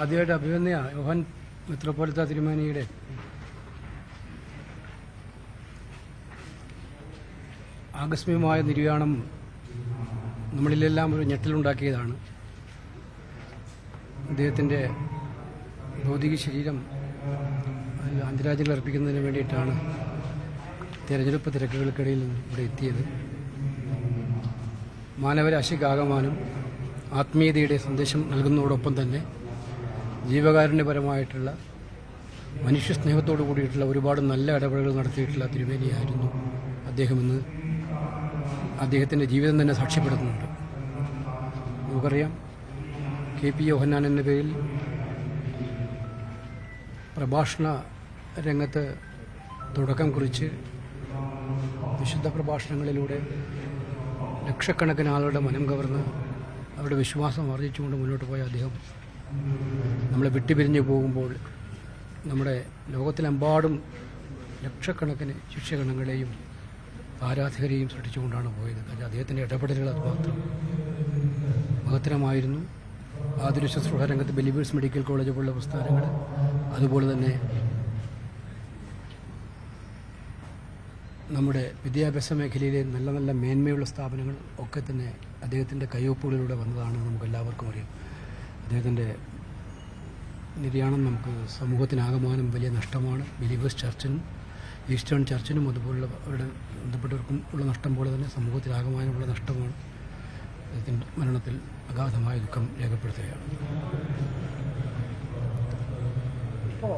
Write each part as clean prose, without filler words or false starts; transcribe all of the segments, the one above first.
ആദ്യമായിട്ട് അഭിനന്ദ യോഹൻ മെത്രോപ്പൊലിത്ത തിരുമേനിയുടെ ആകസ്മികമായ നിര്യാണം നമ്മളിലെല്ലാം ഒരു ഞെട്ടലുണ്ടാക്കിയതാണ്. അദ്ദേഹത്തിൻ്റെ ഭൗതിക ശരീരം അന്തരാജ്യങ്ങൾ അർപ്പിക്കുന്നതിന് വേണ്ടിയിട്ടാണ് തെരഞ്ഞെടുപ്പ് തിരക്കുകൾക്കിടയിൽ ഇവിടെ എത്തിയത്. മാനവരാശിക്കാകമാനം ആത്മീയതയുടെ സന്ദേശം നൽകുന്നതോടൊപ്പം തന്നെ ജീവകാരുണ്യപരമായിട്ടുള്ള മനുഷ്യസ്നേഹത്തോടു കൂടിയിട്ടുള്ള ഒരുപാട് നല്ല ഇടപെടലുകൾ നടത്തിയിട്ടുള്ള തിരുമേനിയായിരുന്നു അദ്ദേഹമെന്ന് അദ്ദേഹത്തിൻ്റെ ജീവിതം തന്നെ സാക്ഷ്യപ്പെടുത്തുന്നുണ്ട്. നമുക്കറിയാം, KP യോഹന്നാൻ എന്ന പേരിൽ പ്രഭാഷണ രംഗത്ത് തുടക്കം കുറിച്ച് വിശുദ്ധ പ്രഭാഷണങ്ങളിലൂടെ ലക്ഷക്കണക്കിന് ആളുകളുടെ മനം കവർന്ന് അവരുടെ വിശ്വാസം ആർജിച്ചുകൊണ്ട് മുന്നോട്ട് പോയ അദ്ദേഹം നമ്മളെ വിട്ടുപിരിഞ്ഞു പോകുമ്പോൾ നമ്മുടെ ലോകത്തിലെമ്പാടും ലക്ഷക്കണക്കിന് ശിഷ്യഗണങ്ങളെയും ആരാധകരെയും സൃഷ്ടിച്ചുകൊണ്ടാണ് പോയത്. കാരണം അദ്ദേഹത്തിൻ്റെ ഇടപെടലുകൾ അതുമാത്രം മഹത്തരമായിരുന്നു. ആതുര ശുശ്രൂഷ രംഗത്ത് ബിലീവേഴ്സ് മെഡിക്കൽ കോളേജ് പോലുള്ള പ്രസ്ഥാനങ്ങൾ, അതുപോലെ തന്നെ നമ്മുടെ വിദ്യാഭ്യാസ മേഖലയിലെ നല്ല നല്ല മേന്മയുള്ള സ്ഥാപനങ്ങൾ ഒക്കെ തന്നെ അദ്ദേഹത്തിൻ്റെ കയ്യൊപ്പുകളിലൂടെ വന്നതാണെന്ന് നമുക്ക് എല്ലാവർക്കും അറിയാം. അദ്ദേഹത്തിൻ്റെ നിര്യാണം നമുക്ക് സമൂഹത്തിനാകമാനം വലിയ നഷ്ടമാണ്. ബിലീവേഴ്സ് ചർച്ചിനും ഈസ്റ്റേൺ ചർച്ചിനും അതുപോലുള്ള അവരുടെ ബന്ധപ്പെട്ടവർക്കും ഉള്ള നഷ്ടം പോലെ തന്നെ സമൂഹത്തിനാകമാനമുള്ള നഷ്ടമാണ്. അദ്ദേഹത്തിൻ്റെ മരണത്തിൽ അഗാധമായ ദുഃഖം രേഖപ്പെടുത്തുകയാണ്. ഇപ്പോൾ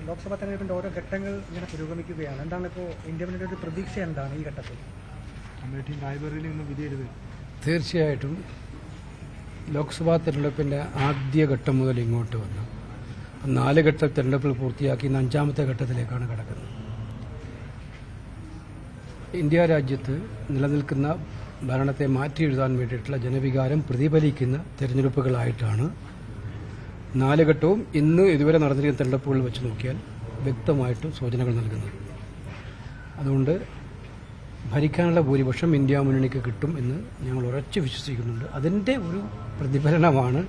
ലോക്സഭാ തെരഞ്ഞെടുപ്പിൻ്റെ ഓരോ ഘട്ടങ്ങൾ ഇങ്ങനെ പുരോഗമിക്കുകയാണ്. എന്താണ് ഇപ്പോൾ ഇന്ത്യ മുന്നണിയുടെ ഒരു പ്രതീക്ഷ എന്താണ് ഈ ഘട്ടത്തിൽ? ലൈബ്രറിയിൽ നിന്ന് വിധിയെഴുതുക. തീർച്ചയായിട്ടും ലോക്സഭാ തെരഞ്ഞെടുപ്പിൻ്റെ ആദ്യഘട്ടം മുതൽ ഇങ്ങോട്ട് വന്നു 4 ഘട്ട തെരഞ്ഞെടുപ്പുകൾ പൂർത്തിയാക്കി ഇന്ന് 5ാമത്തെ ഘട്ടത്തിലേക്കാണ് കടക്കുന്നത്. ഇന്ത്യ രാജ്യത്ത് നിലനിൽക്കുന്ന ഭരണത്തെ മാറ്റിയെഴുതാൻ വേണ്ടിയിട്ടുള്ള ജനവികാരം പ്രതിഫലിക്കുന്ന തെരഞ്ഞെടുപ്പുകളായിട്ടാണ് 4 ഘട്ടവും ഇന്ന് ഇതുവരെ നടന്നിരിക്കുന്ന തെരഞ്ഞെടുപ്പുകൾ വെച്ച് നോക്കിയാൽ വ്യക്തമായിട്ടും സൂചനകൾ നൽകുന്നത്. അതുകൊണ്ട് ഭരിക്കാനുള്ള ഭൂരിപക്ഷം ഇന്ത്യ മുന്നണിക്ക് കിട്ടും എന്ന് ഞങ്ങൾ ഉറച്ചു വിശ്വസിക്കുന്നുണ്ട്. അതിൻ്റെ ഒരു പ്രതിഫലനമാണ്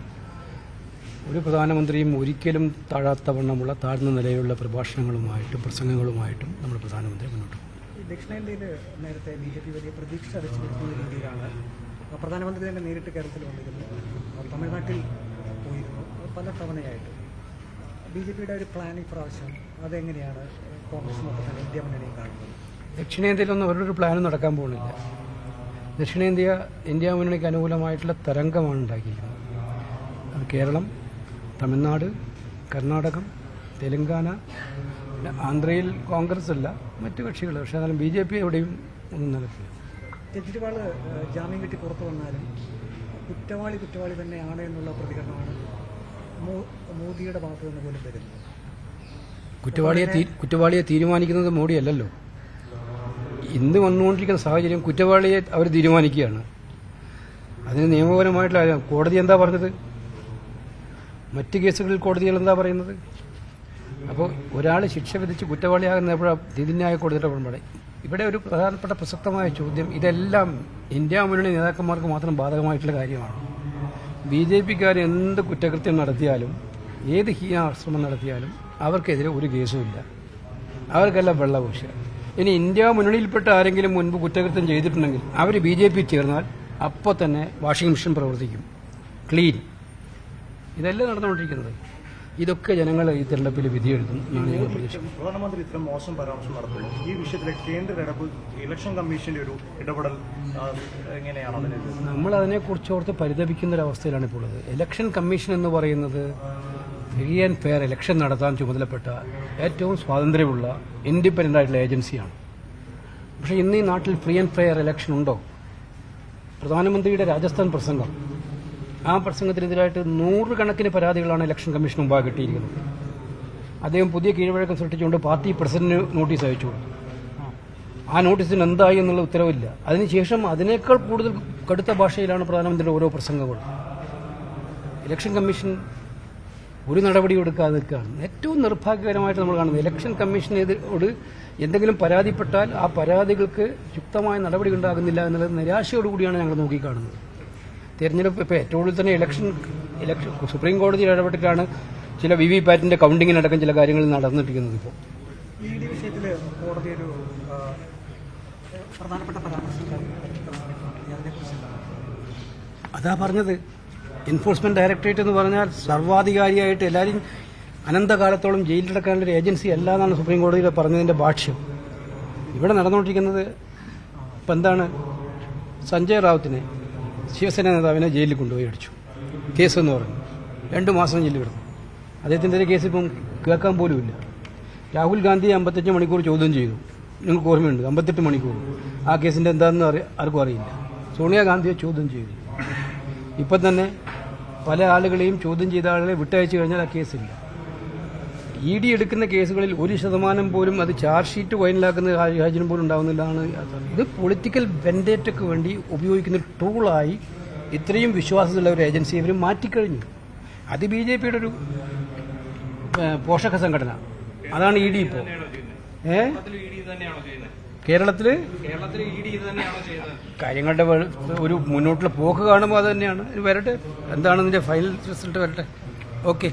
ഒരു പ്രധാനമന്ത്രിയും ഒരിക്കലും താഴാത്ത വണ്ണമുള്ള താഴ്ന്ന നിലയിലുള്ള പ്രഭാഷണങ്ങളുമായിട്ടും പ്രസംഗങ്ങളുമായിട്ടും നമ്മുടെ പ്രധാനമന്ത്രി മുന്നോട്ട് പോകും. ദക്ഷിണേന്ത്യയിൽ നേരത്തെ BJP വലിയ പ്രതീക്ഷ വെച്ചിരിക്കുന്ന രീതിയിലാണ് പ്രധാനമന്ത്രി തന്നെ നേരിട്ട് കേരളത്തിൽ വന്നിരുന്നു. തമിഴ്നാട്ടിൽ പോയിരുന്നു പല തവണയായിട്ട്. BJPയുടെ ഒരു പ്ലാനിംഗ് പ്രാവശ്യം അതെങ്ങനെയാണ് കോൺഗ്രസിനൊപ്പം തന്നെ ഇന്ത്യ മുന്നണിയും കാണുന്നത്? ദക്ഷിണേന്ത്യയിലൊന്നും അവരുടെ ഒരു പ്ലാനും നടക്കാൻ പോകുന്നില്ല. ഇന്ത്യ മുന്നണിക്ക് അനുകൂലമായിട്ടുള്ള തരംഗമാണ് ഉണ്ടാക്കിയിരിക്കുന്നത്. അത് കേരളം, തമിഴ്നാട്, കർണാടകം, തെലങ്കാന, ആന്ധ്രയിൽ കോൺഗ്രസ് അല്ല മറ്റു കക്ഷികൾ. പക്ഷേ എന്നാലും BJP എവിടെയും ഒന്നും നടക്കില്ല. കെജ്രിവാൾ ജാമ്യം കിട്ടി പുറത്തു വന്നാലും കുറ്റവാളി തന്നെയാണ് എന്നുള്ള പ്രതികരണമാണ് മോദിയുടെ ഭാഗത്തു നിന്ന് പോലും വരുന്നത്. കുറ്റവാളിയെ തീരുമാനിക്കുന്നത് മോഡിയല്ലല്ലോ. ഇന്ന് വന്നുകൊണ്ടിരിക്കുന്ന സാഹചര്യം കുറ്റവാളിയെ അവർ തീരുമാനിക്കുകയാണ്. അതിന് നിയമപരമായിട്ടുള്ള കോടതി എന്താ പറഞ്ഞത്? മറ്റ് കേസുകളിൽ കോടതികൾ എന്താ പറയുന്നത്? അപ്പോൾ ഒരാൾ ശിക്ഷ വിധിച്ച് കുറ്റവാളിയാകുന്ന എപ്പോഴാണ് നീതിന്യായ കോടതിയുടെ പുറംപടി? ഇവിടെ ഒരു പ്രധാനപ്പെട്ട പ്രസക്തമായ ചോദ്യം, ഇതെല്ലാം ഇന്ത്യ മുന്നണി നേതാക്കന്മാർക്ക് മാത്രം ബാധകമായിട്ടുള്ള കാര്യമാണ്. BJPക്കാർ എന്ത് കുറ്റകൃത്യം നടത്തിയാലും ഏത് ഹീനാശ്രമം നടത്തിയാലും അവർക്കെതിരെ ഒരു കേസുമില്ല. അവർക്കെല്ലാം വെള്ളപൂശ. ഇനി ഇന്ത്യ മുന്നണിയിൽപ്പെട്ട ആരെങ്കിലും മുൻപ് കുറ്റകൃത്യം ചെയ്തിട്ടുണ്ടെങ്കിൽ അവർ BJP ചേർന്നാൽ അപ്പോൾ തന്നെ വാഷിംഗ് മെഷീൻ പ്രവർത്തിക്കും, ക്ലീൻ. ഇതെല്ലാം നടന്നുകൊണ്ടിരിക്കുന്നത്. ഇതൊക്കെ ജനങ്ങൾ ഈ തെരഞ്ഞെടുപ്പിൽ വിധിയെഴുതും എന്നാണ് ഞങ്ങൾ പ്രതീക്ഷിക്കുന്നത്. പ്രധാനമന്ത്രി ഇത്തരം മോശം പരാമർശം നടത്തുന്നു. ഈ വിഷയത്തിലെ കേന്ദ്ര ഇലക്ഷൻ കമ്മീഷന്റെ ഒരു ഇടപെടൽ എങ്ങനെയാണ്? നമ്മൾ അതിനെക്കുറിച്ച് ഓർത്ത് പരിതപിക്കുന്ന ഒരവസ്ഥയിലാണ് ഇപ്പോൾ ഉള്ളത്. ഇലക്ഷൻ കമ്മീഷൻ എന്ന് പറയുന്നത് ഫ്രീ ആൻഡ് ഫെയർ ഇലക്ഷൻ നടത്താൻ ചുമതലപ്പെട്ട ഏറ്റവും സ്വാതന്ത്ര്യമുള്ള ഇൻഡിപെൻഡൻ്റ് ആയിട്ടുള്ള ഏജൻസിയാണ്. പക്ഷേ ഇന്ന് ഈ നാട്ടിൽ ഫ്രീ ആൻഡ് ഫെയർ ഇലക്ഷൻ ഉണ്ടോ? പ്രധാനമന്ത്രിയുടെ രാജസ്ഥാൻ പ്രസംഗം, ആ പ്രസംഗത്തിനെതിരായിട്ട് 100 കണക്കിന് പരാതികളാണ് ഇലക്ഷൻ കമ്മീഷൻ മുമ്പാകെ കിട്ടിയിരിക്കുന്നത്. അദ്ദേഹം പുതിയ കീഴ്വഴക്കം സൃഷ്ടിച്ചുകൊണ്ട് പാർട്ടി പ്രസിഡന്റിന് നോട്ടീസ് അയച്ചു കൊടുത്തു. ആ നോട്ടീസിന് എന്തായി എന്നുള്ള ഉത്തരവില്ല. അതിനുശേഷം അതിനേക്കാൾ കൂടുതൽ കടുത്ത ഭാഷയിലാണ് പ്രധാനമന്ത്രിയുടെ ഓരോ പ്രസംഗങ്ങളും. ഇലക്ഷൻ കമ്മീഷൻ ഒരു നടപടിയും എടുക്കാതെ നിൽക്കുകയാണ്. ഏറ്റവും നിർഭാഗ്യകരമായിട്ട് നമ്മൾ കാണുന്നത്, ഇലക്ഷൻ കമ്മീഷനോട് എന്തെങ്കിലും പരാതിപ്പെട്ടാൽ ആ പരാതികൾക്ക് യുക്തമായ നടപടി ഉണ്ടാകുന്നില്ല എന്നുള്ളത് നിരാശയോടുകൂടിയാണ് ഞങ്ങൾ നോക്കിക്കാണുന്നത്. തെരഞ്ഞെടുപ്പ് ഇപ്പോൾ ഏറ്റവും കൂടുതൽ തന്നെ ഇലക്ഷൻ ഇലക്ഷൻ സുപ്രീം കോടതിയിൽ ഇടപെട്ടിട്ടാണ് ചില വിവിപാറ്റിന്റെ കൗണ്ടിങ്ങിനടക്കം ചില കാര്യങ്ങൾ നടന്നിരിക്കുന്നത്. ഇപ്പോൾ ഇ ഡി വിഷയത്തിൽ കോടതി ഒരു പ്രധാനപ്പെട്ട പരാമർശം അതാ പറഞ്ഞത്. എൻഫോഴ്സ്മെന്റ് ഡയറക്ടറേറ്റ് എന്ന് പറഞ്ഞാൽ സർവാധികാരിയായിട്ട് എല്ലാവരും അനന്തകാലത്തോളം ജയിലിലടക്കാനുള്ള ഒരു ഏജൻസി അല്ല എന്നാണ് സുപ്രീം കോടതിയിൽ പറഞ്ഞതിന്റെ ഭാഷ്യം. ഇവിടെ നടന്നുകൊണ്ടിരിക്കുന്നത് ഇപ്പം എന്താണ്? സഞ്ജയ് റാവുത്തിനെ, ശിവസേന നേതാവിനെ ജയിലിൽ കൊണ്ടുപോയി അടിച്ചു. കേസെന്ന് പറഞ്ഞു 2 മാസം ജയിലിൽ കിടന്നു. അദ്ദേഹത്തിൻ്റെ ഒരു കേസ് ഇപ്പം കേൾക്കാൻ പോലുമില്ല. രാഹുൽ ഗാന്ധിയെ 55 മണിക്കൂർ ചോദ്യം ചെയ്തു. നിങ്ങൾക്ക് ഓർമ്മയുണ്ട്, 58 മണിക്കൂർ. ആ കേസിൻ്റെ എന്താണെന്ന് ആർക്കും അറിയില്ല. സോണിയാഗാന്ധിയെ ചോദ്യം ചെയ്തു. ഇപ്പം തന്നെ പല ആളുകളെയും ചോദ്യം ചെയ്ത ആളുകളെ വിട്ടയച്ചു കഴിഞ്ഞാൽ ആ കേസില്ല. ഇ ഡി എടുക്കുന്ന കേസുകളിൽ 1% പോലും അത് ചാർജ് ഷീറ്റ് ഫൈനലാക്കുന്ന സാഹചര്യം പോലും ഉണ്ടാകുന്നില്ലാണ്. ഇത് പൊളിറ്റിക്കൽ വെൻഡേറ്റയ്ക്ക് വേണ്ടി ഉപയോഗിക്കുന്ന ടൂളായി ഇത്രയും വിശ്വാസമുള്ള ഒരു ഏജൻസി ഇവർ മാറ്റിക്കഴിഞ്ഞു. അത് BJP യുടെ ഒരു പോഷക സംഘടന. അതാണ് ഇ ഡി ഇപ്പോൾ. കേരളത്തിൽ കാര്യങ്ങളുടെ ഒരു മുന്നോട്ടുള്ള പോക്ക് കാണുമ്പോൾ അത് തന്നെയാണ്. വരട്ടെ, എന്താണ് ഇതിന്റെ ഫൈനൽ റിസൾട്ട് വരട്ടെ. ഓക്കെ.